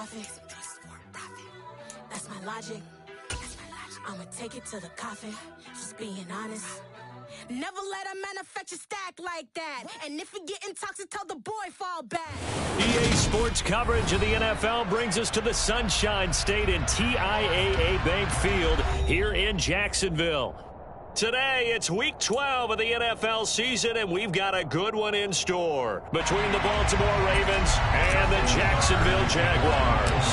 profit. That's my logic. I'ma take it to the coffin. Just being honest. Never let a manufacturer stack like that. And if you're getting toxic, tell the boy fall back. EA Sports coverage of the NFL brings us to the Sunshine State in TIAA Bank Field here in Jacksonville. Today, it's Week 12 of the NFL season, and we've got a good one in store between the Baltimore Ravens and the Jacksonville Jaguars.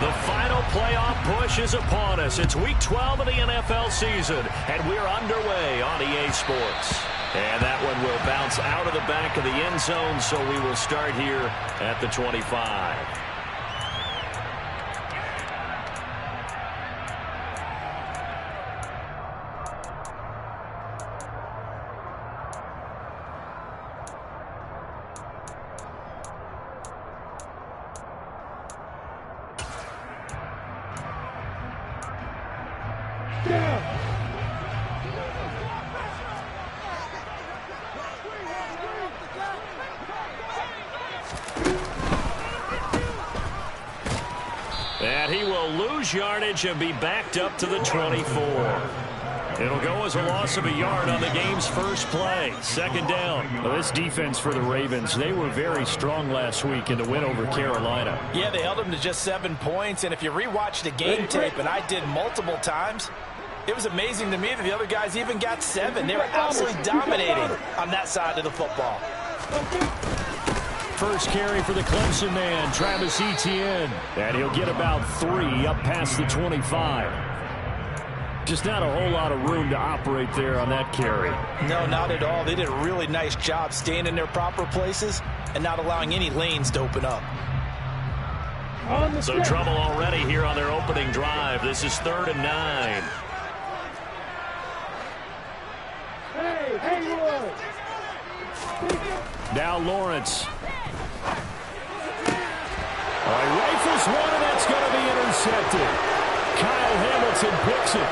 The final playoff push is upon us. It's Week 12 of the NFL season, and we're underway on EA Sports. And that one will bounce out of the back of the end zone, so we will start here at the 25. And he will lose yardage and be backed up to the 24. It'll go as a loss of a yard on the game's first play. Second down. Well, this defense for the Ravens, they were very strong last week in the win over Carolina. Yeah, they held them to just 7 points. And if you rewatch the game tape, and I did multiple times, it was amazing to me that the other guys even got 7. They were absolutely dominating on that side of the football. First carry for the Clemson man, Travis Etienne. And he'll get about 3 up past the 25. Just not a whole lot of room to operate there on that carry. No, not at all. They did a really nice job staying in their proper places and not allowing any lanes to open up. So trouble already here on their opening drive. This is 3rd and 9. Now Lawrence. He rifles one, and that's going to be intercepted. Kyle Hamilton picks it.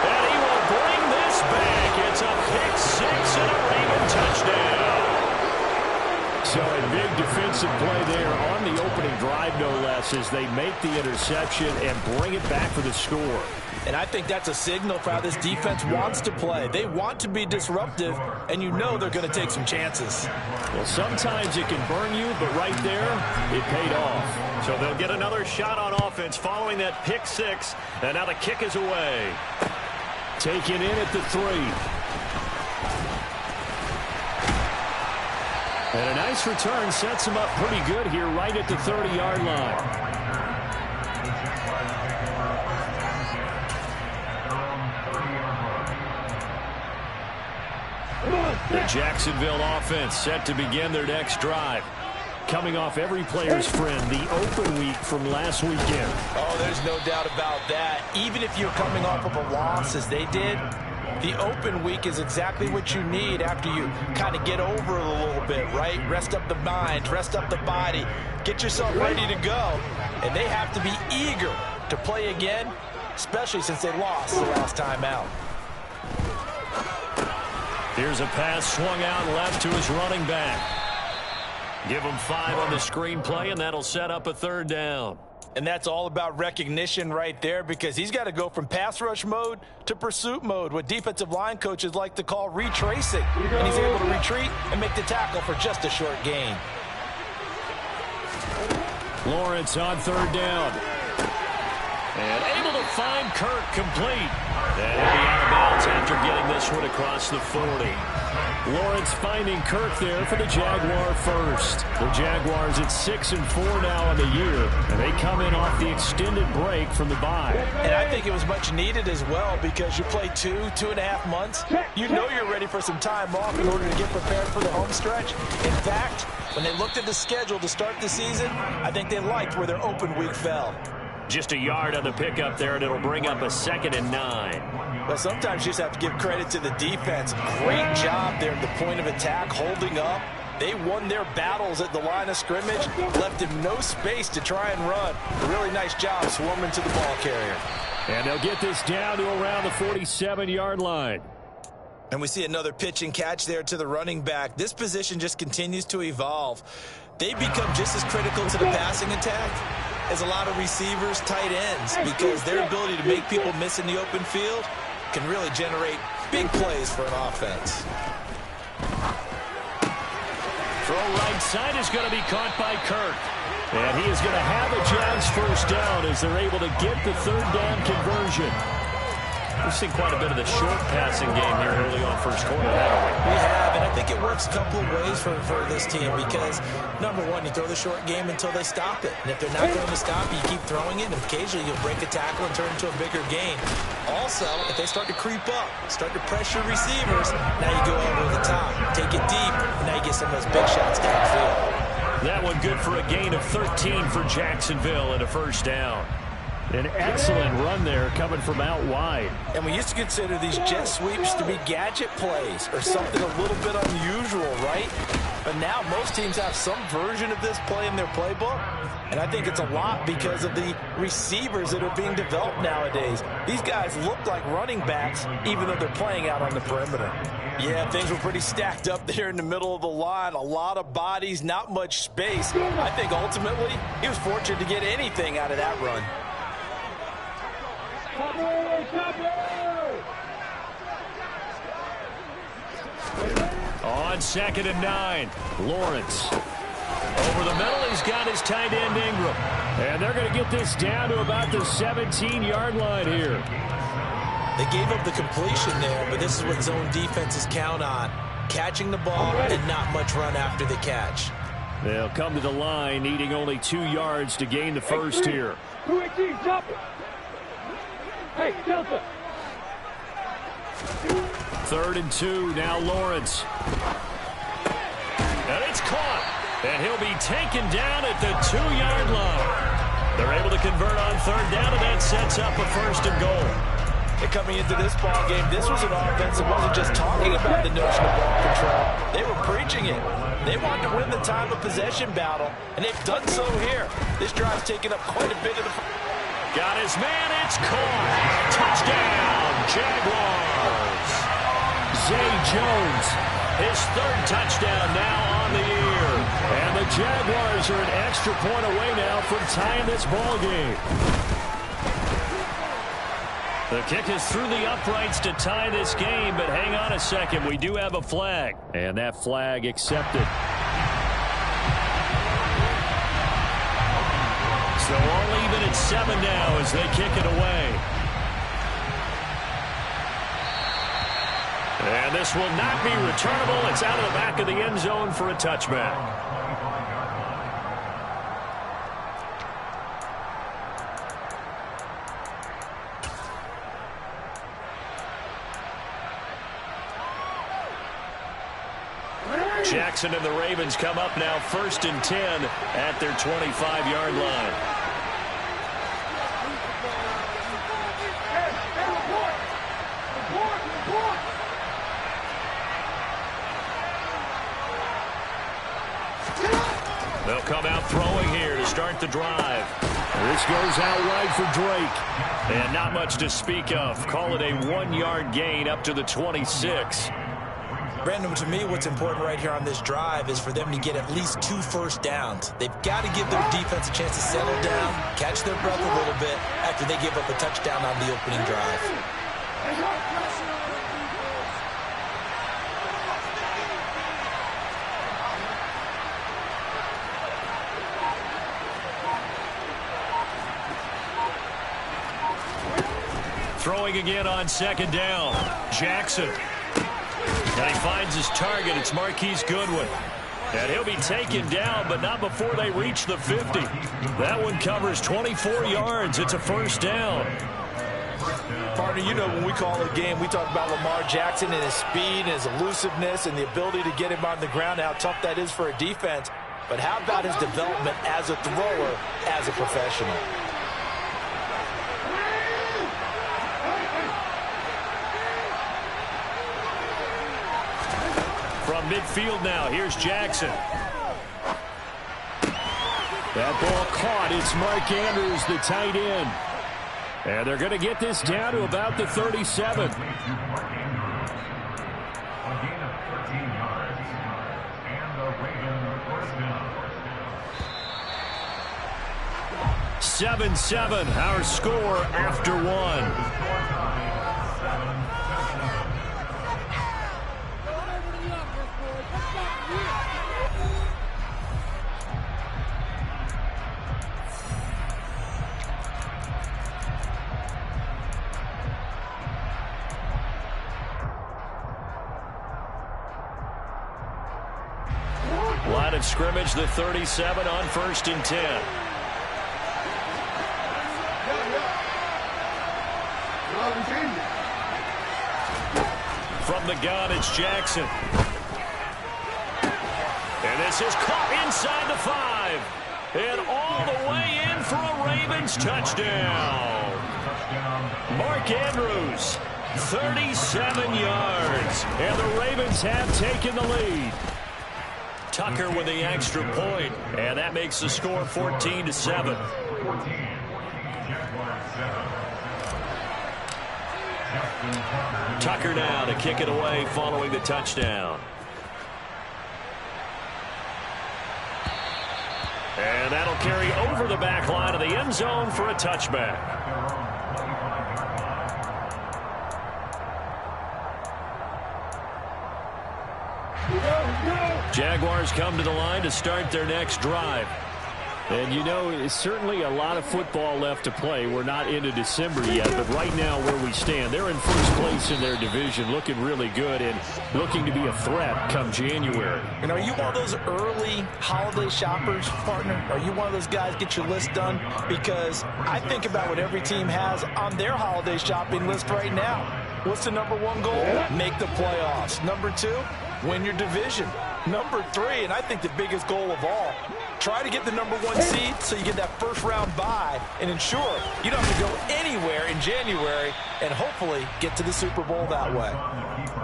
And he will bring this back. It's a pick 6 and a Raven touchdown. So a big defensive play there on the opening drive, no less, as they make the interception and bring it back for the score. And I think that's a signal for how this defense wants to play. They want to be disruptive, and you know they're going to take some chances. Well, sometimes it can burn you, but right there, it paid off. So they'll get another shot on offense following that pick 6, and now the kick is away. Taken in at the 3. And a nice return sets him up pretty good here right at the 30-yard line. The Jacksonville offense set to begin their next drive. Coming off every player's friend, the open week from last weekend. Oh, there's no doubt about that. Even if you're coming off of a loss as they did, the open week is exactly what you need after you kind of get over it a little bit, right? Rest up the mind, rest up the body, get yourself ready to go. And they have to be eager to play again, especially since they lost the last time out. Here's a pass swung out left to his running back. Give him 5 on the screenplay, and that'll set up a 3rd down. And that's all about recognition right there, because he's got to go from pass rush mode to pursuit mode, what defensive line coaches like to call retracing. And he's able to retreat and make the tackle for just a short gain. Lawrence on 3rd down. And able to find Kirk complete. And he'll be out of bounds after getting this one across the 40. Lawrence finding Kirk there for the Jaguar first. The Jaguars at 6-4 now on the year, and they come in off the extended break from the bye. And I think it was much needed as well, because you play 2.5 months. You know you're ready for some time off in order to get prepared for the home stretch. In fact, when they looked at the schedule to start the season, I think they liked where their open week fell. Just a yard on the pickup there, and it'll bring up a 2nd and 9. Well, sometimes you just have to give credit to the defense. Great job there at the point of attack, holding up. They won their battles at the line of scrimmage, left him no space to try and run. A really nice job swarming to the ball carrier. And they'll get this down to around the 47-yard line. And we see another pitch and catch there to the running back. This position just continues to evolve. They become just as critical to the passing attack is a lot of receivers, tight ends, because their ability to make people miss in the open field can really generate big plays for an offense. Throw right side is going to be caught by Kirk. And he is going to have a Jags first down as they're able to get the third down conversion. We've seen quite a bit of the short passing game here early on first quarter, haven't we? We have, and I think it works a couple of ways for this team because, number one, you throw the short game until they stop it. And if they're not going to stop it, you keep throwing it, and occasionally you'll break a tackle and turn it into a bigger gain. Also, if they start to creep up, start to pressure receivers, now you go over the top, take it deep, and now you get some of those big shots downfield. That one good for a gain of 13 for Jacksonville and a first down. An excellent run there coming from out wide. And we used to consider these jet sweeps to be gadget plays or something a little bit unusual, right? But now most teams have some version of this play in their playbook. And I think it's a lot because of the receivers that are being developed nowadays. These guys look like running backs even though they're playing out on the perimeter. Yeah, things were pretty stacked up there in the middle of the line. A lot of bodies, not much space. I think ultimately he was fortunate to get anything out of that run. On 2nd and 9, Lawrence. Over the middle, he's got his tight end Ingram. And they're going to get this down to about the 17-yard line here. They gave up the completion there, but this is what zone defenses count on. Catching the ball and not much run after the catch. They'll come to the line, needing only 2 yards to gain the first here. 2-18, jump. Hey, Delta. 3rd and 2, now Lawrence. And it's caught. And he'll be taken down at the 2-yard line. They're able to convert on 3rd down, and that sets up a 1st and goal. And coming into this ball game, this was an offense that wasn't just talking about the notion of ball control. They were preaching it. They wanted to win the time of possession battle, and they've done so here. This drive's taken up quite a bit of the... Got his man, it's caught. Touchdown, Jaguars. Zay Jones, his 3rd touchdown now on the year. And the Jaguars are an extra point away now from tying this ball game. The kick is through the uprights to tie this game, but hang on a second. We do have a flag, and that flag accepted. So all even at 7 now as they kick it away. And this will not be returnable. It's out of the back of the end zone for a touchback. Jackson and the Ravens come up now 1st and 10 at their 25-yard line. They'll come out throwing here to start the drive. This goes out wide for Drake. And not much to speak of. Call it a 1-yard gain up to the 26. Brandon, to me, what's important right here on this drive is for them to get at least 2 first downs. They've got to give their defense a chance to settle down, catch their breath a little bit after they give up a touchdown on the opening drive. Throwing again on 2nd down. Jackson. And he finds his target. It's Marquise Goodwin. And he'll be taken down, but not before they reach the 50. That one covers 24 yards. It's a first down. Partner, you know when we call a game, we talk about Lamar Jackson and his speed and his elusiveness and the ability to get him on the ground, how tough that is for a defense. But how about his development as a thrower, as a professional? From midfield now, here's Jackson. That ball caught. It's Mark Andrews, the tight end. And they're going to get this down to about the 37. 7-7, our score after one. Line of scrimmage, the 37 on 1st and 10. From the gun, it's Jackson. And this is caught inside the 5. And all the way in for a Ravens touchdown. Mark Andrews, 37 yards. And the Ravens have taken the lead. Tucker with the extra point, and that makes the score 14-7. Tucker now to kick it away following the touchdown. And that'll carry over the back line of the end zone for a touchback. Jaguars come to the line to start their next drive. And, you know, it's certainly a lot of football left to play. We're not into December yet, but right now where we stand, they're in first place in their division, looking really good and looking to be a threat come January. And are you one of those early holiday shoppers, partner? Are you one of those guys get your list done? Because I think about what every team has on their holiday shopping list right now. What's the number one goal? Make the playoffs. Number 2, win your division. Number 3, and I think the biggest goal of all, try to get the number 1 seed so you get that first round bye and ensure you don't have to go anywhere in January and hopefully get to the Super Bowl that way.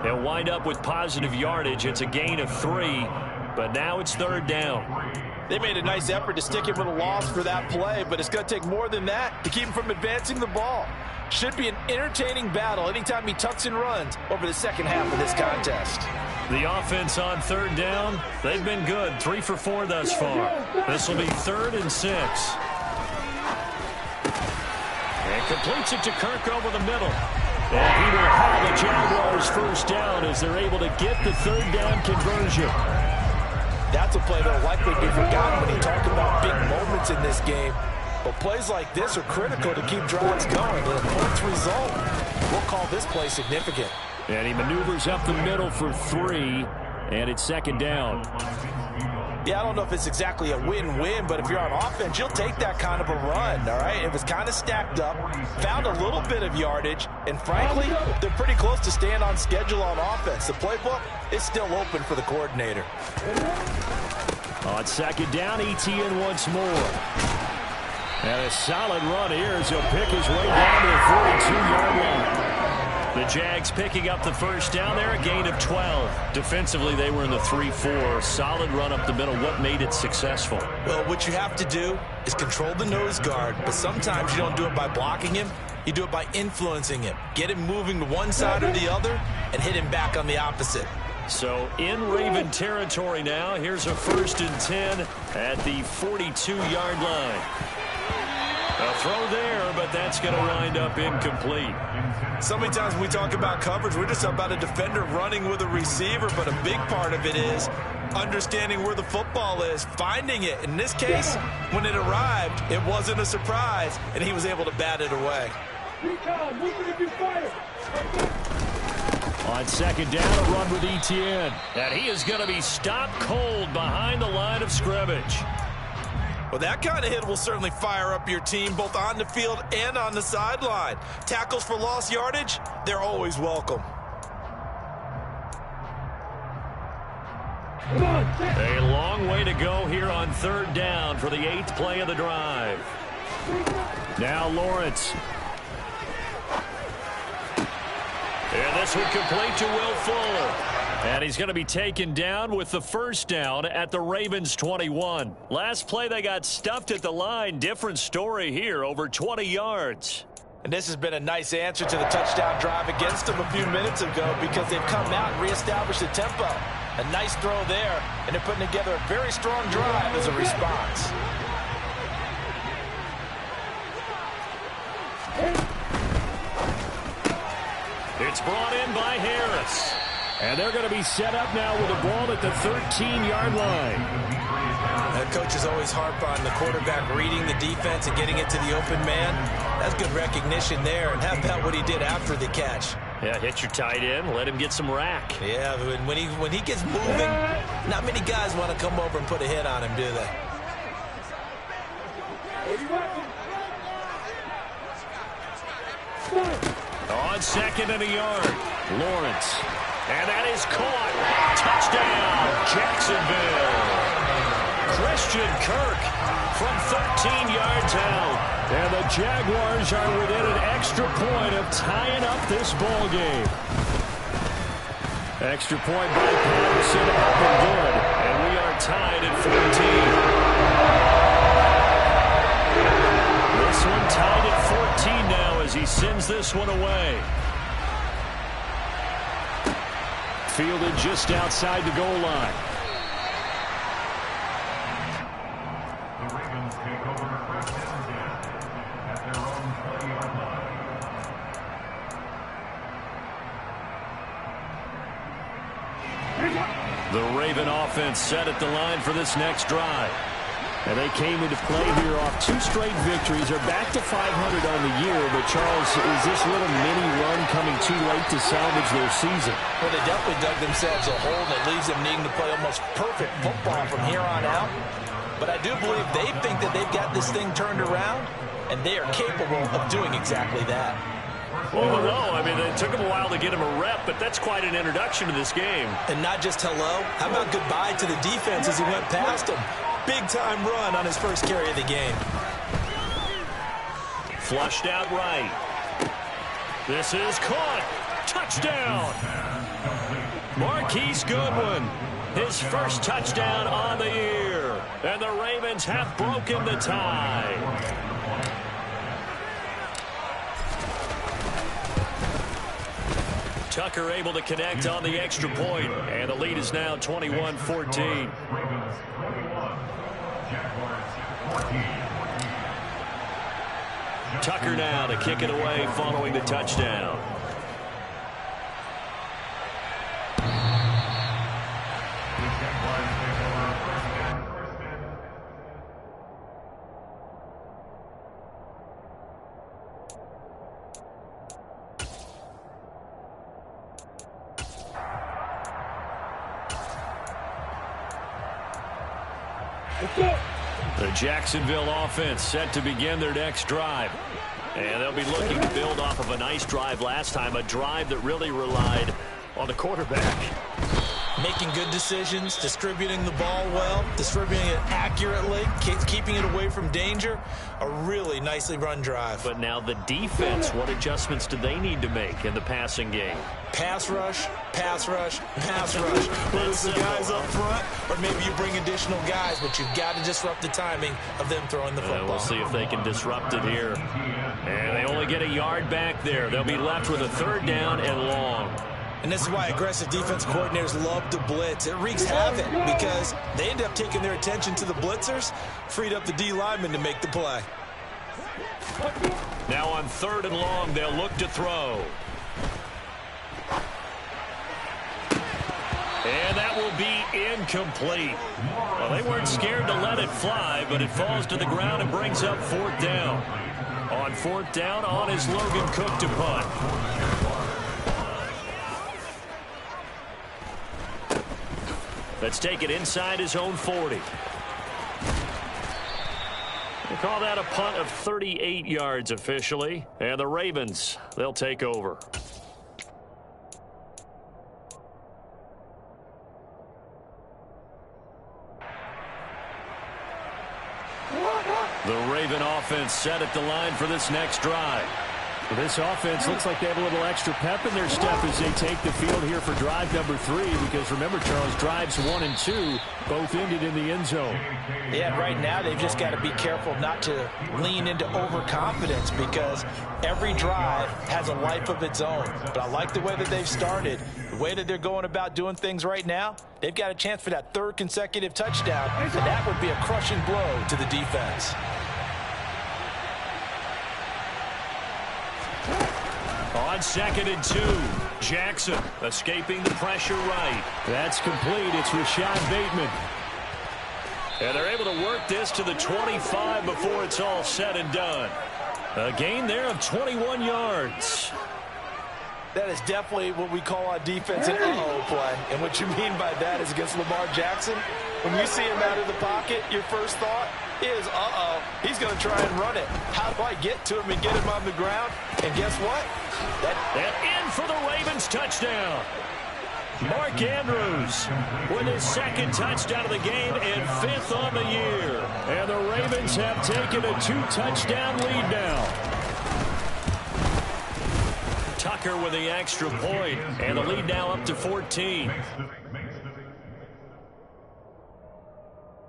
They'll wind up with positive yardage. It's a gain of 3, but now it's 3rd down. They made a nice effort to stick him with a loss for that play, but it's going to take more than that to keep him from advancing the ball. Should be an entertaining battle anytime he tucks and runs over the second half of this contest. The offense on 3rd down, they've been good. 3 for 4 thus far. This will be 3rd and 6. And completes it to Kirk over the middle. And he will have the Jaguars first down as they're able to get the 3rd down conversion. That's a play that will likely be forgotten when you talk about big moments in this game. But plays like this are critical to keep drives going. And a points result, we'll call this play significant. And he maneuvers up the middle for 3, and it's 2nd down. Yeah, I don't know if it's exactly a win-win, but if you're on offense, you'll take that kind of a run, all right? It was kind of stacked up, found a little bit of yardage, and frankly, they're pretty close to staying on schedule on offense. The playbook is still open for the coordinator. On 2nd down, Etienne once more. And a solid run here as he'll pick his way down to the 42-yard line. The Jags picking up the first down there, a gain of 12. Defensively, they were in the 3-4. Solid run up the middle. What made it successful? Well, what you have to do is control the nose guard, but sometimes you don't do it by blocking him. You do it by influencing him. Get him moving to one side or the other and hit him back on the opposite. So in Raven territory now. Here's a 1st and 10 at the 42-yard line. A throw there, but that's going to wind up incomplete. So many times when we talk about coverage, we're just about a defender running with a receiver, but a big part of it is understanding where the football is, finding it. In this case, when it arrived, it wasn't a surprise, and he was able to bat it away. On 2nd down, a run with Etienne. And he is going to be stopped cold behind the line of scrimmage. Well, that kind of hit will certainly fire up your team both on the field and on the sideline. Tackles for lost yardage, they're always welcome. A long way to go here on 3rd down for the 8th play of the drive. Now Lawrence. And this one complete to Will Fuller. And he's going to be taken down with the first down at the Ravens 21. Last play they got stuffed at the line. Different story here, over 20 yards. And this has been a nice answer to the touchdown drive against them a few minutes ago because they've come out and reestablished the tempo. A nice throw there, and they're putting together a very strong drive as a response. It's brought in by Harris. And they're going to be set up now with the ball at the 13-yard line. The coaches always harp on the quarterback reading the defense and getting it to the open man. That's good recognition there. And how about what he did after the catch? Yeah, hit your tight end, let him get some rack. Yeah, when he gets moving, not many guys want to come over and put a hit on him, do they? On second and a yard, Lawrence. And that is caught. Touchdown, Jacksonville. Christian Kirk from 13 yards out. And the Jaguars are within an extra point of tying up this ball game. Extra point by Patterson, up and good. And we are tied at 14. This one tied at 14 now as he sends this one away. Fielded just outside the goal line. The Ravens take over first and 10 at their own 20-yard line. The Raven offense set at the line for this next drive. And they came into play here off 2 straight victories. They're back to 500 on the year. But, Charles, is this little mini run coming too late to salvage their season? Well, they definitely dug themselves a hole, and it leaves them needing to play almost perfect football from here on out. But I do believe they think that they've got this thing turned around, and they are capable of doing exactly that. Well, no, I mean, it took him a while to get him a rep, but that's quite an introduction to this game. And not just hello. How about goodbye to the defense as he went past him? Big-time run on his first carry of the game. Flushed out right. This is caught. Touchdown. Marquise Goodwin, his first touchdown on the year. And the Ravens have broken the tie. Tucker able to connect on the extra point, and the lead is now 21-14. Tucker now to kick it away following the touchdown. The Jacksonville offense set to begin their next drive. And they'll be looking to build off of a nice drive last time, a drive that really relied on the quarterback. Making good decisions, distributing the ball well, distributing it accurately, keeping it away from danger. A really nicely run drive. But now the defense, what adjustments do they need to make in the passing game? Pass rush, pass rush, pass rush. Whether it's the guys up front or maybe you bring additional guys, but you've got to disrupt the timing of them throwing the football. We'll see if they can disrupt it here. And they only get a yard back there. They'll be left with a 3rd down and long. And this is why aggressive defense coordinators love to blitz. It wreaks havoc because they end up taking their attention to the blitzers, freed up the D lineman to make the play. Now on 3rd and long, they'll look to throw. And that will be incomplete. Well, they weren't scared to let it fly, but it falls to the ground and brings up 4th down. On 4th down, on is Logan Cook to punt. Let's take it inside his own 40. We'll call that a punt of 38 yards officially. And the Ravens, they'll take over. The Raven offense set at the line for this next drive. This offense looks like they have a little extra pep in their step as they take the field here for drive number 3, because remember, Charles, drives 1 and 2 both ended in the end zone. Yeah, right now they've just got to be careful not to lean into overconfidence because every drive has a life of its own. But I like the way that they've started, the way that they're going about doing things right now. They've got a chance for that 3rd consecutive touchdown, and that would be a crushing blow to the defense. On 2nd and 2. Jackson escaping the pressure right. That's complete. It's Rashad Bateman. And they're able to work this to the 25 before it's all said and done. A gain there of 21 yards. That is definitely what we call on defense an uh-oh play. And what you mean by that is against Lamar Jackson, when you see him out of the pocket, your first thought is, uh-oh, he's going to try and run it. How do I get to him and get him on the ground? And guess what? And in for the Ravens touchdown. Mark Andrews with his second touchdown of the game and 5th on the year. And the Ravens have taken a 2-touchdown lead now. Tucker with the extra point, and the lead now up to 14.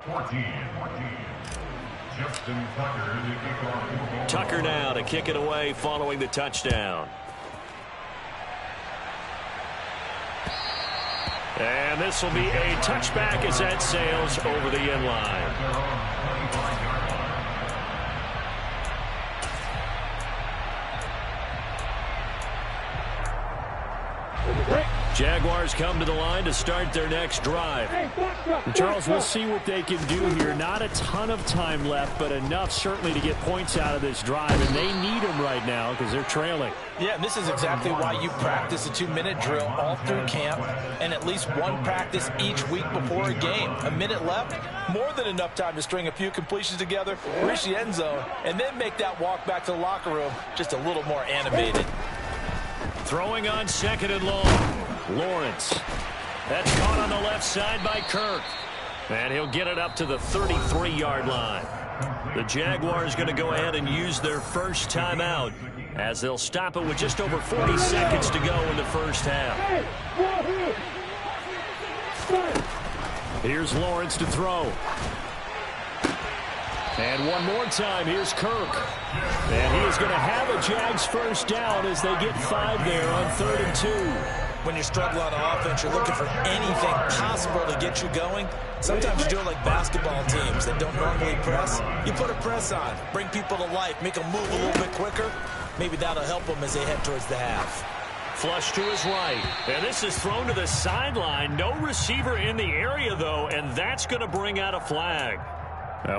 14. Justin Tucker to kick off. Tucker now to kick it away following the touchdown. And this will be a touchback as that sails over the end line. Jaguars come to the line to start their next drive. Charles, we'll see what they can do here. Not a ton of time left, but enough certainly to get points out of this drive, and they need them right now because they're trailing. Yeah, and this is exactly why you practice a 2-minute drill all through camp and at least one practice each week before a game. A minute left, more than enough time to string a few completions together, reach the end zone, and then make that walk back to the locker room just a little more animated. Throwing on 2nd and long. Lawrence. That's caught on the left side by Kirk. And he'll get it up to the 33-yard line. The Jaguars going to go ahead and use their first timeout as they'll stop it with just over 40 seconds to go in the first half. Here's Lawrence to throw. And one more time, here's Kirk. And he is going to have a Jags first down as they get 5 there on 3rd and 2. When you struggle on offense, you're looking for anything possible to get you going. Sometimes you do it like basketball teams that don't normally press. You put a press on, bring people to life, make them move a little bit quicker. Maybe that'll help them as they head towards the half. Flush to his right. And this is thrown to the sideline. No receiver in the area, though, and that's going to bring out a flag.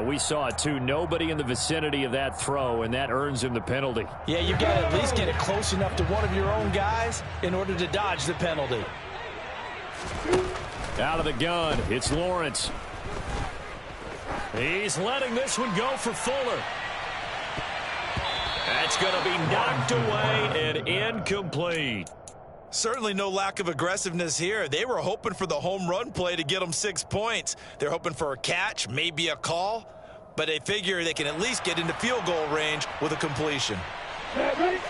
We saw it, too. Nobody in the vicinity of that throw, and that earns him the penalty. Yeah, you've got to at least get it close enough to one of your own guys in order to dodge the penalty. Out of the gun, it's Lawrence. He's letting this one go for Fuller. That's going to be knocked away and incomplete. Certainly no lack of aggressiveness here. They were hoping for the home run play to get them 6 points. They're hoping for a catch, maybe a call, but they figure they can at least get into field goal range with a completion.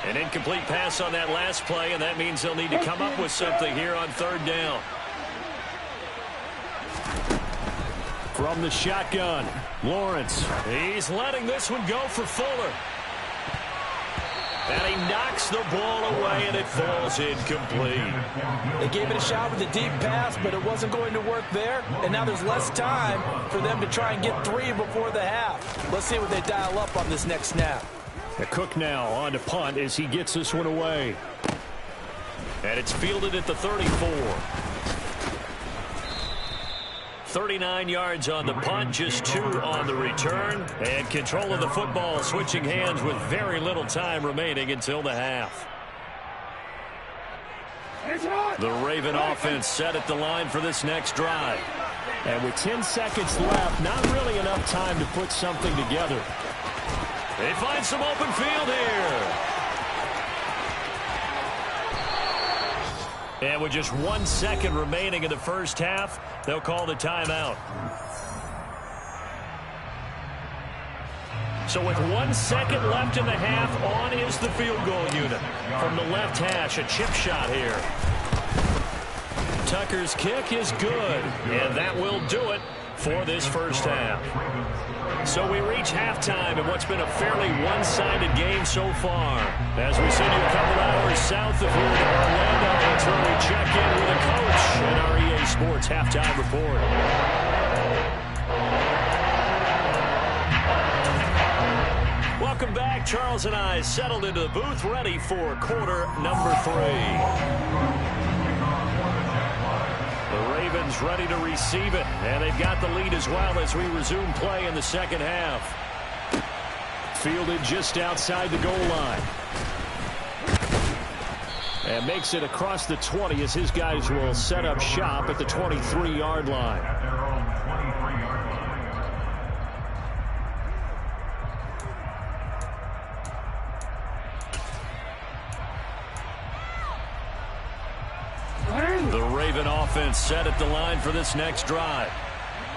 An incomplete pass on that last play, and that means they'll need to come up with something here on 3rd down. From the shotgun, Lawrence. He's letting this one go for Fuller. And he knocks the ball away, and it falls incomplete. They gave it a shot with a deep pass, but it wasn't going to work there. And now there's less time for them to try and get 3 before the half. Let's see what they dial up on this next snap. Cook now on to punt as he gets this one away. And it's fielded at the 34. 39 yards on the punt, just 2 on the return. And control of the football switching hands with very little time remaining until the half. The Raven offense set at the line for this next drive. And with 10 seconds left, not really enough time to put something together. They find some open field here. And with just 1 second remaining in the first half, they'll call the timeout. So with 1 second left in the half, on is the field goal unit. From the left hash, a chip shot here. Tucker's kick is good, and that will do it for this first half. So we reach halftime in what's been a fairly one-sided game so far. As we send you a couple hours south of here to Orlando, that's where we check in with a coach at our EA Sports Halftime Report. Welcome back. Charles and I settled into the booth, ready for quarter number 3. The Ravens ready to receive it, and they've got the lead as well as we resume play in the second half. Fielded just outside the goal line. And makes it across the 20 as his guys will set up shop at the 23-yard line. The Raven offense set at the line for this next drive.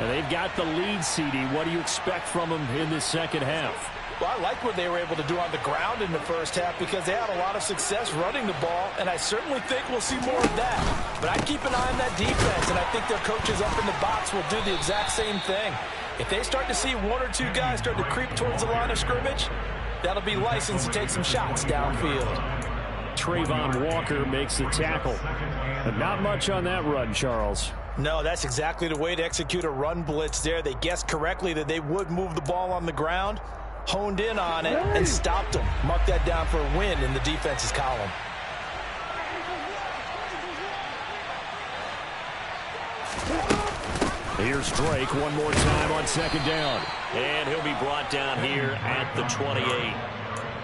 And they've got the lead, CD. What do you expect from them in this second half? Well, I like what they were able to do on the ground in the first half because they had a lot of success running the ball, and I certainly think we'll see more of that. But I keep an eye on that defense, and I think their coaches up in the box will do the exact same thing. If they start to see one or two guys start to creep towards the line of scrimmage, that'll be licensed to take some shots downfield. Trayvon Walker makes the tackle. But not much on that run, Charles. No, that's exactly the way to execute a run blitz there. They guessed correctly that they would move the ball on the ground, honed in on it, and stopped them. Mark that down for a win in the defense's column. Here's Drake one more time on second down. And he'll be brought down here at the 28.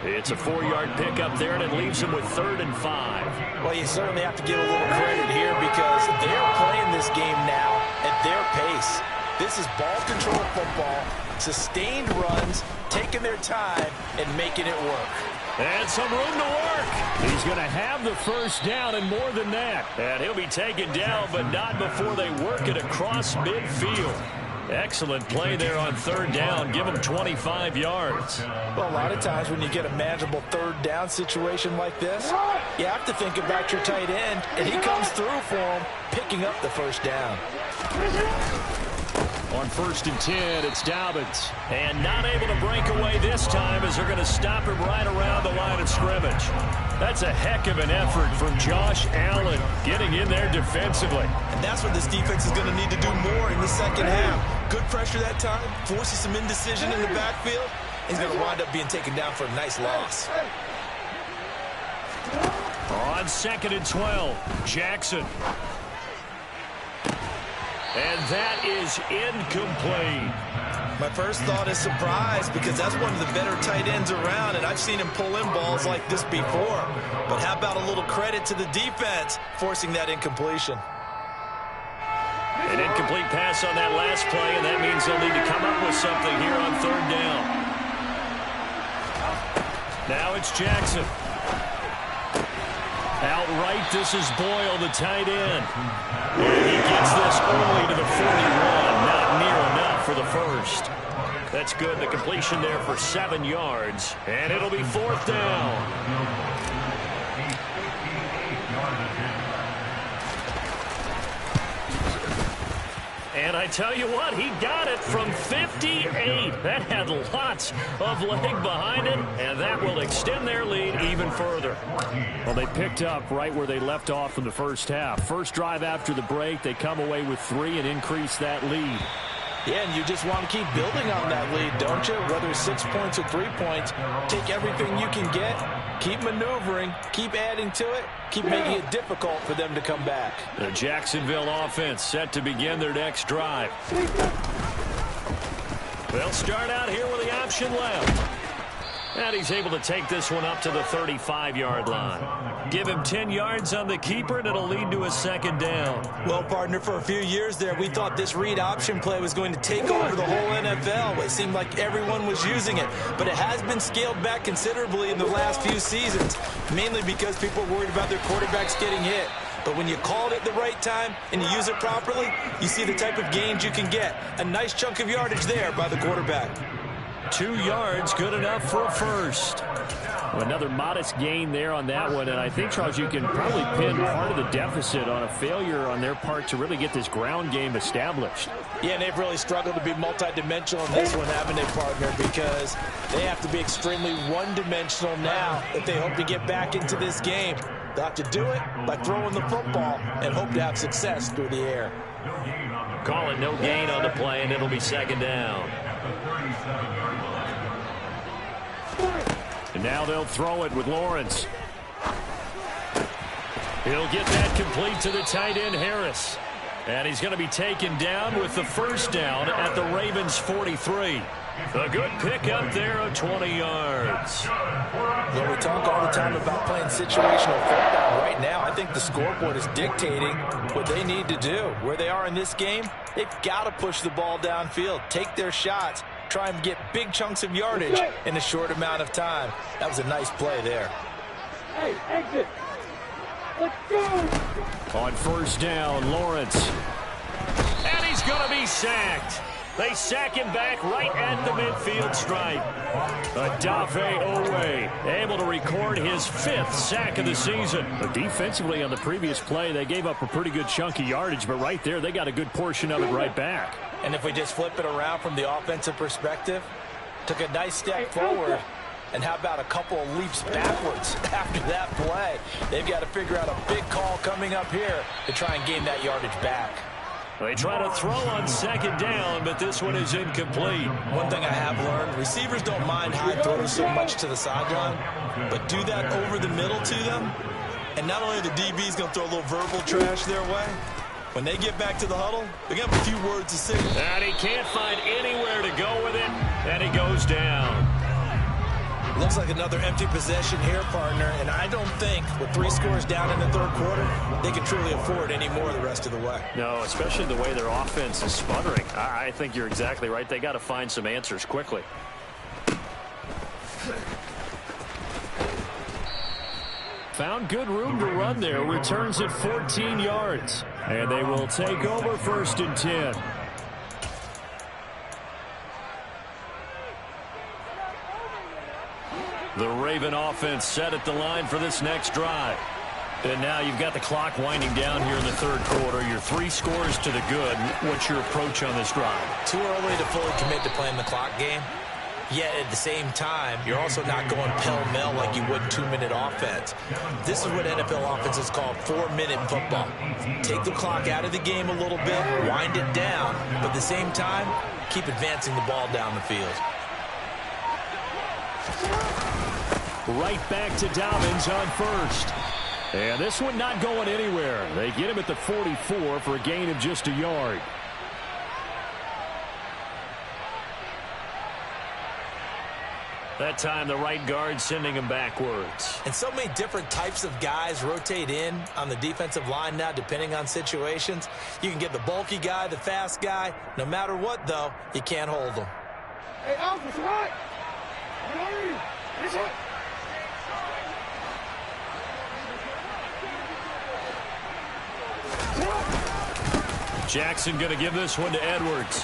It's a 4-yard pickup there, and it leaves him with 3rd and 5. Well, you certainly have to give a little credit here because they're playing this game now at their pace. This is ball control football, sustained runs, taking their time, and making it work. And some room to work. He's going to have the first down and more than that. And he'll be taken down, but not before they work it across midfield. Excellent play there on 3rd down. Give him 25 yards. Well, a lot of times when you get a manageable 3rd down situation like this, you have to think about your tight end, and he comes through for him, picking up the first down. On 1st and 10, it's Dobbins. And not able to break away this time as they're going to stop him right around the line of scrimmage. That's a heck of an effort from Josh Allen getting in there defensively. And that's what this defense is going to need to do more in the second half. Good pressure that time, forces some indecision in the backfield. He's going to wind up being taken down for a nice loss. On 2nd and 12, Jackson. And that is incomplete. My first thought is surprise because that's one of the better tight ends around, and I've seen him pull in balls like this before. But how about a little credit to the defense forcing that incompletion? An incomplete pass on that last play, and that means they'll need to come up with something here on 3rd down. Now it's Jackson. Outright, this is Boyle, the tight end. And he gets this only to the 41. Not near enough for the first. That's good. The completion there for 7 yards. And it'll be 4th down. And I tell you what, he got it from 58. That had lots of leg behind it, and that will extend their lead even further. Well, they picked up right where they left off in the first half. First drive after the break, they come away with 3 and increase that lead. Yeah, and you just want to keep building on that lead, don't you? Whether it's 6 points or 3 points, take everything you can get, keep maneuvering, keep adding to it, keep making it difficult for them to come back. The Jacksonville offense set to begin their next drive. They'll start out here with the option left. And he's able to take this one up to the 35-yard line. Give him 10 yards on the keeper, and it'll lead to a 2nd down. Well, partner, for a few years there, we thought this read option play was going to take over the whole NFL. It seemed like everyone was using it, but it has been scaled back considerably in the last few seasons, mainly because people are worried about their quarterbacks getting hit. But when you call it at the right time and you use it properly, you see the type of gains you can get. A nice chunk of yardage there by the quarterback. 2 yards, good enough for a first. Another modest gain there on that one, and I think, Charles, you can probably pin part of the deficit on a failure on their part to really get this ground game established. Yeah, and they've really struggled to be multidimensional in this one, haven't they, partner? Because they have to be extremely one-dimensional now if they hope to get back into this game. They'll have to do it by throwing the football and hope to have success through the air. Call it no gain on the play, and it'll be 2nd down. And now they'll throw it with Lawrence. He'll get that complete to the tight end, Harris. And he's going to be taken down with the first down at the Ravens' 43. A good pickup there of 20 yards. Well, we talk all the time about playing situational football. Right now, I think the scoreboard is dictating what they need to do. Where they are in this game, they've got to push the ball downfield, take their shots, try and get big chunks of yardage in a short amount of time. That was a nice play there. Hey, exit. Let's go. On first down, Lawrence. And he's going to be sacked. They sack him back right at the midfield stripe. Odafe Owe able to record his 5th sack of the season. But defensively on the previous play, they gave up a pretty good chunk of yardage, but right there, they got a good portion of it right back. And if we just flip it around from the offensive perspective, took a nice step forward. And how about a couple of leaps backwards after that play? They've got to figure out a big call coming up here to try and gain that yardage back. They try to throw on second down, but this one is incomplete. One thing I have learned, receivers don't mind high throws so much to the sideline, but do that over the middle to them, and not only are the DBs going to throw a little verbal trash their way, when they get back to the huddle, they got a few words to say. And he can't find anywhere to go with it, and he goes down. Looks like another empty possession here, partner, and I don't think with 3 scores down in the third quarter, they can truly afford any more the rest of the way. No, especially the way their offense is sputtering. I think you're exactly right. They got to find some answers quickly. Found good room to run there. Returns at 14 yards. And they will take over 1st and 10. The Raven offense set at the line for this next drive. And now you've got the clock winding down here in the third quarter. You're 3 scores to the good. What's your approach on this drive? Too early to fully commit to playing the clock game. Yet at the same time, you're also not going pell-mell like you would 2-minute offense. This is what NFL offenses call 4-minute football. Take the clock out of the game a little bit, wind it down, but at the same time, keep advancing the ball down the field. Right back to Dobbins on first. And this one not going anywhere. They get him at the 44 for a gain of just a yard. That time the right guard sending him backwards. And so many different types of guys rotate in on the defensive line now depending on situations. You can get the bulky guy, the fast guy. No matter what, though, you can't hold them. Hey, Alpha, it's right. It's right. Jackson going to give this one to Edwards.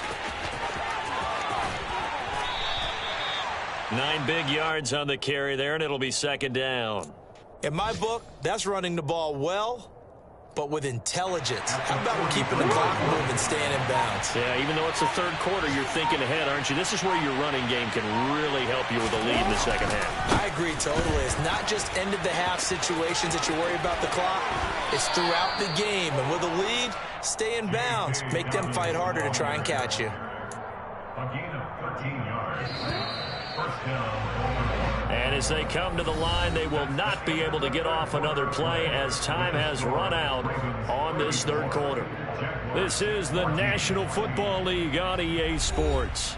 9 big yards on the carry there, and it'll be 2nd down. In my book, that's running the ball well, but with intelligence. How about we're keeping the clock moving, staying in bounds? Yeah, even though it's the third quarter, you're thinking ahead, aren't you? This is where your running game can really help you with a lead in the second half. I agree totally. It's not just end-of-the-half situations that you worry about the clock. It's throughout the game. And with a lead, stay in bounds. Make them fight harder to try and catch you. A gain of 13 yards. First down. And as they come to the line, they will not be able to get off another play as time has run out on this third quarter. This is the National Football League on EA Sports.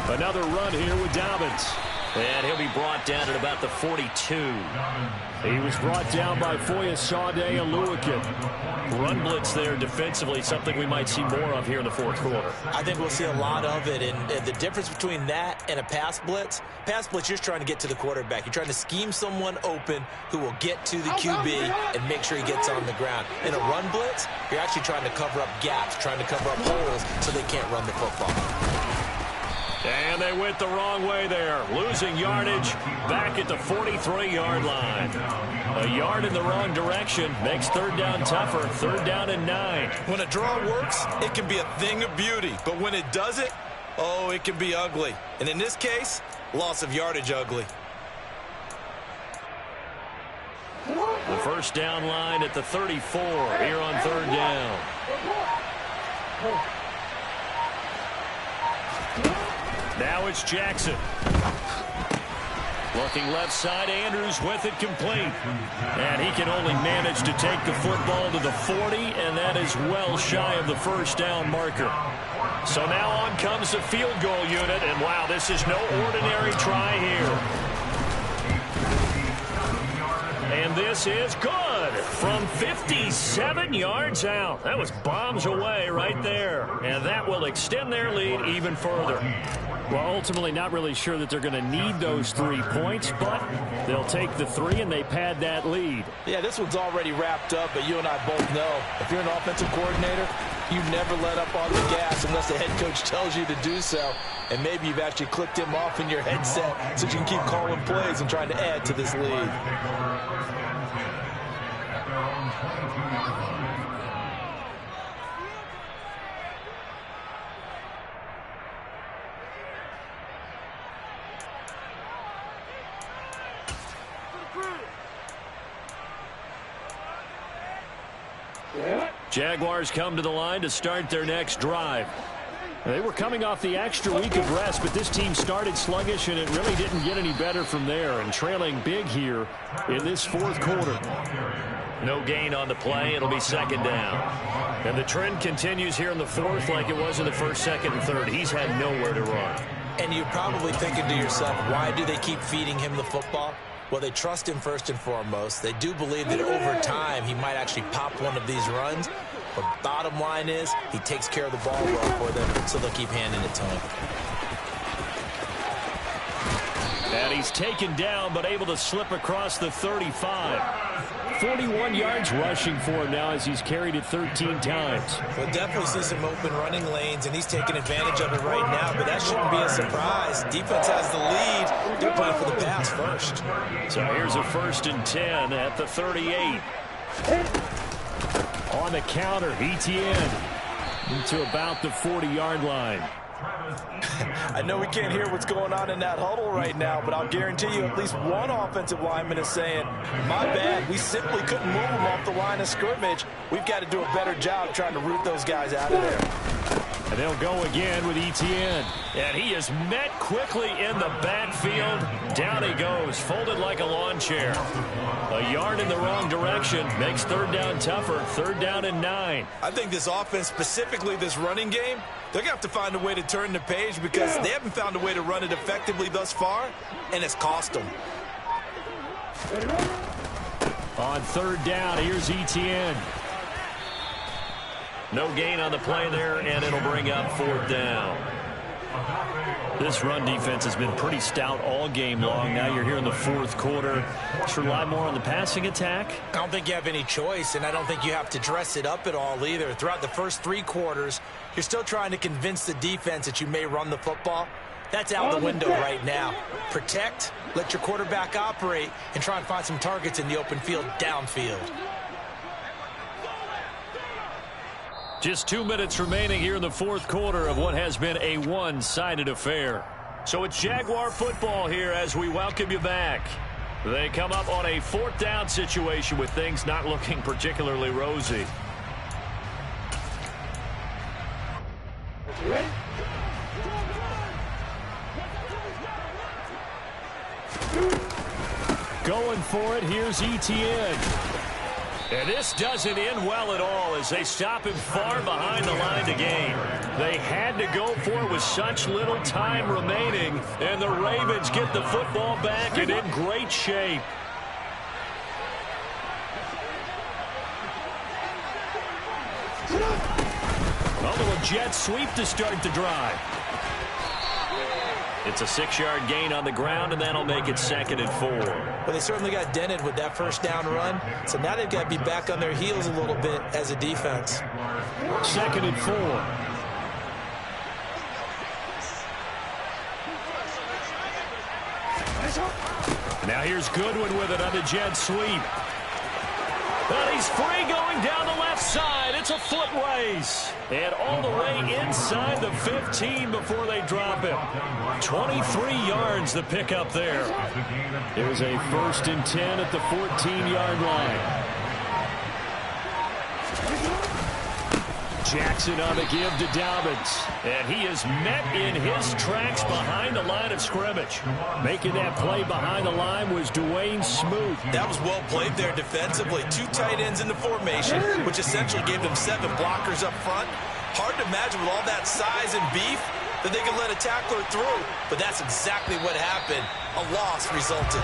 Another run here with Dobbins. And he'll be brought down at about the 42. He was brought down by Foyesade Aluakin. Run blitz there defensively, something we might see more of here in the fourth quarter. I think we'll see a lot of it. And the difference between that and a pass blitz, you're just trying to get to the quarterback. You're trying to scheme someone open who will get to the QB and make sure he gets on the ground. In a run blitz, you're actually trying to cover up gaps, trying to cover up holes so they can't run the football. And they went the wrong way there, losing yardage back at the 43-yard line. A yard in the wrong direction makes third down tougher, 3rd down and 9. When a draw works, it can be a thing of beauty. But when it doesn't, oh, it can be ugly. And in this case, loss of yardage ugly. The first down line at the 34 here on third down. Now it's Jackson. Looking left side, Andrews with it complete. And he can only manage to take the football to the 40, and that is well shy of the first down marker. So now on comes the field goal unit, and wow, this is no ordinary try here. And this is good from 57 yards out. That was bombs away right there. And that will extend their lead even further. Well, ultimately not really sure that they're going to need those 3 points, but they'll take the 3 and they pad that lead. Yeah, this one's already wrapped up, but you and I both know if you're an offensive coordinator, you never let up on the gas unless the head coach tells you to do so. And maybe you've actually clicked him off in your headset so you can keep calling plays and trying to add to this lead. Jaguars come to the line to start their next drive. They were coming off the extra week of rest, but this team started sluggish, and it really didn't get any better from there, and trailing big here in this fourth quarter. No gain on the play. It'll be second down. And the trend continues here in the fourth like it was in the first, second, and third. He's had nowhere to run. And you're probably thinking to yourself, why do they keep feeding him the football? Well, they trust him first and foremost. They do believe that over time he might actually pop one of these runs. But bottom line is he takes care of the ball well for them, so they'll keep handing it to him. And he's taken down but able to slip across the 35. 41 yards rushing for him now as he's carried it 13 times. We'll definitely see some open running lanes, and he's taking advantage of it right now, but that shouldn't be a surprise. Defense has the lead. They're playing for the pass first. So here's a 1st and 10 at the 38. On the counter, Etienne to about the 40-yard line. I know we can't hear what's going on in that huddle right now, but I'll guarantee you at least one offensive lineman is saying, my bad, we simply couldn't move them off the line of scrimmage. We've got to do a better job trying to root those guys out of there. And they'll go again with Etienne. And he is met quickly in the backfield. Down he goes, folded like a lawn chair. A yard in the wrong direction makes third down tougher. Third down and 9. I think this offense, specifically this running game, they're going to have to find a way to turn the page because they haven't found a way to run it effectively thus far, and it's cost them. On third down, here's Etienne. No gain on the play there, and it'll bring up fourth down. This run defense has been pretty stout all game long. Now you're here in the fourth quarter. Just rely more on the passing attack. I don't think you have any choice, and I don't think you have to dress it up at all either. Throughout the first 3 quarters, you're still trying to convince the defense that you may run the football. That's out the window right now. Protect, let your quarterback operate, and try and find some targets in the open field downfield. Just 2 minutes remaining here in the fourth quarter of what has been a one-sided affair. So it's Jaguar football here as we welcome you back. They come up on a fourth down situation with things not looking particularly rosy. Going for it, here's Etienne. And this doesn't end well at all as they stop him far behind the line to gain. They had to go for it with such little time remaining, and the Ravens get the football back and in great shape. A little jet sweep to start the drive. It's a 6-yard gain on the ground, and that'll make it 2nd and 4. Well, they certainly got dented with that first down run, so now they've got to be back on their heels a little bit as a defense. 2nd and 4. Now here's Goodwin with it on the jet sweep. And he's free going going down the left side. It's a foot race. And all the way inside the 15 before they drop him. 23 yards the pickup there. There's a 1st and 10 at the 14-yard line. Jackson on the give to Dobbins. And he is met in his tracks behind the line of scrimmage. Making that play behind the line was Dwayne Smoot. That was well played there defensively. 2 tight ends in the formation, which essentially gave them 7 blockers up front. Hard to imagine with all that size and beef that they could let a tackler through. But that's exactly what happened. A loss resulted.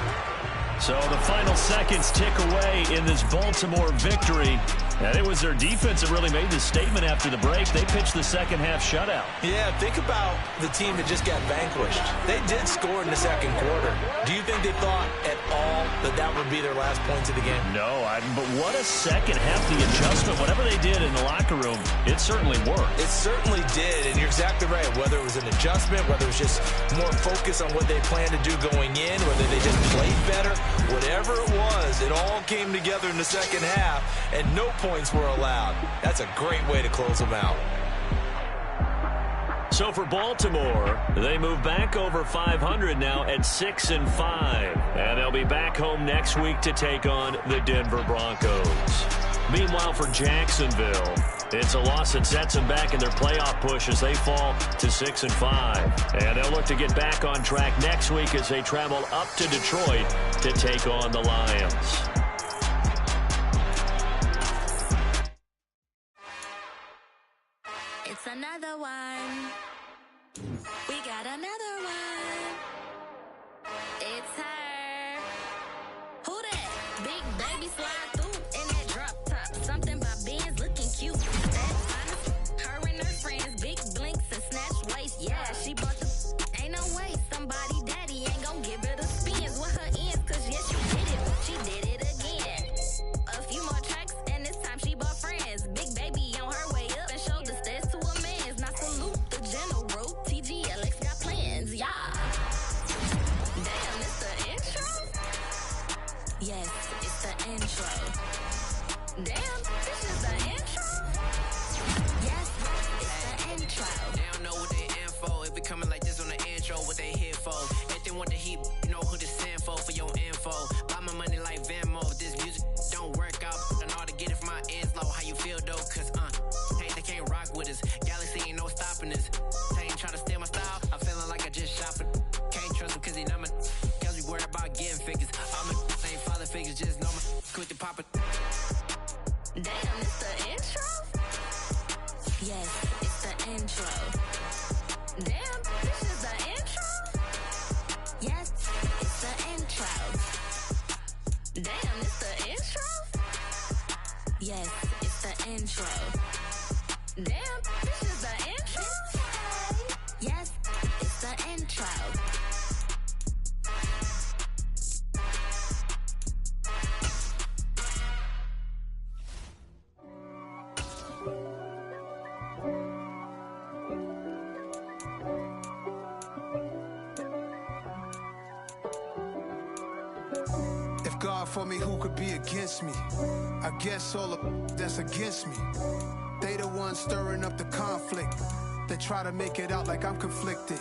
So the final seconds tick away in this Baltimore victory. And it was their defense that really made this statement after the break. They pitched the second-half shutout. Yeah, think about the team that just got vanquished. They did score in the second quarter. Do you think they thought at all that that would be their last points of the game? No, but what a second half, the adjustment. Whatever they did in the locker room, it certainly worked. It certainly did, and you're exactly right. Whether it was an adjustment, whether it was just more focus on what they planned to do going in, whether they just played better, whatever it was, it all came together in the second half, and no points were allowed. That's a great way to close them out. So for Baltimore, they move back over 500 now at 6-5. And they'll be back home next week to take on the Denver Broncos. Meanwhile, for Jacksonville, it's a loss that sets them back in their playoff push as they fall to 6-5. And they'll look to get back on track next week as they travel up to Detroit to take on the Lions. It's another one. We got another one. It's her. Who that? Big baby slide through in that drop top. Something by Benz looking cute. That's honest. Her and her friends, big blinks and snatch waist. Yeah, she bought the. Ain't no way somebody daddy ain't gon' give her the spins with her ends. Cause yeah, she did it again. A few more tracks and this time she bought friends. Big baby on her way up and showed the stairs to a man's. Now salute the general. TGLX got plans, yeah. Damn, it's the intro? Yes, it's the intro. Damn, this is the intro? Yes, it's the intro. They don't know what they in for. It be coming like this on the intro, what they here for. If they want the heat, you know who to send for your info. Buy my money like Venmo. If this music don't work out, I know how to get it from my ends low. How you feel though? Cause hey, they can't rock with us. Galaxy ain't no stopping us. They ain't trying to steal my style. I'm feeling like I just shop it. Can't trust him cause he not my. Cause we worried about getting figures. All my ain't father figures, just know my quick to pop it. Damn, it's the intro? Yes, it's the intro. Damn, this is the intro? Yes, it's the intro. Damn, it's the intro? Yes, it's the intro. Damn, this is the intro? Yes, it's the intro. If God for me, who could be against me? I guess all of that's against me. They the ones stirring up the conflict. They try to make it out like I'm conflicted.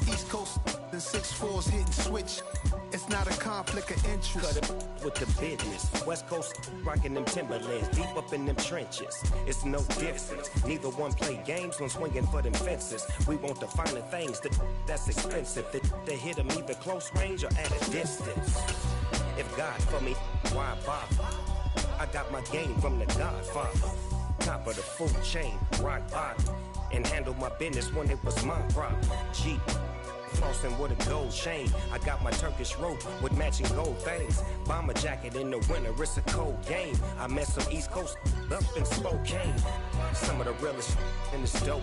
East Coast and 6'4's hitting switch. It's not a conflict of interest. Cut it with the business. West Coast rocking them Timberlands, deep up in them trenches. It's no difference. Neither one play games when swinging for them fences. We want the finer things that's expensive. They hit them either close range or at a distance. If God for me, why bother? I got my game from the Godfather. Top of the food chain, rock bottom. And handle my business when it was my problem. Jeep. Flossing with a gold chain. I got my Turkish rope with matching gold things. Bomber jacket in the winter, it's a cold game. I met some East Coast up in Spokane. Some of the realest in this dope.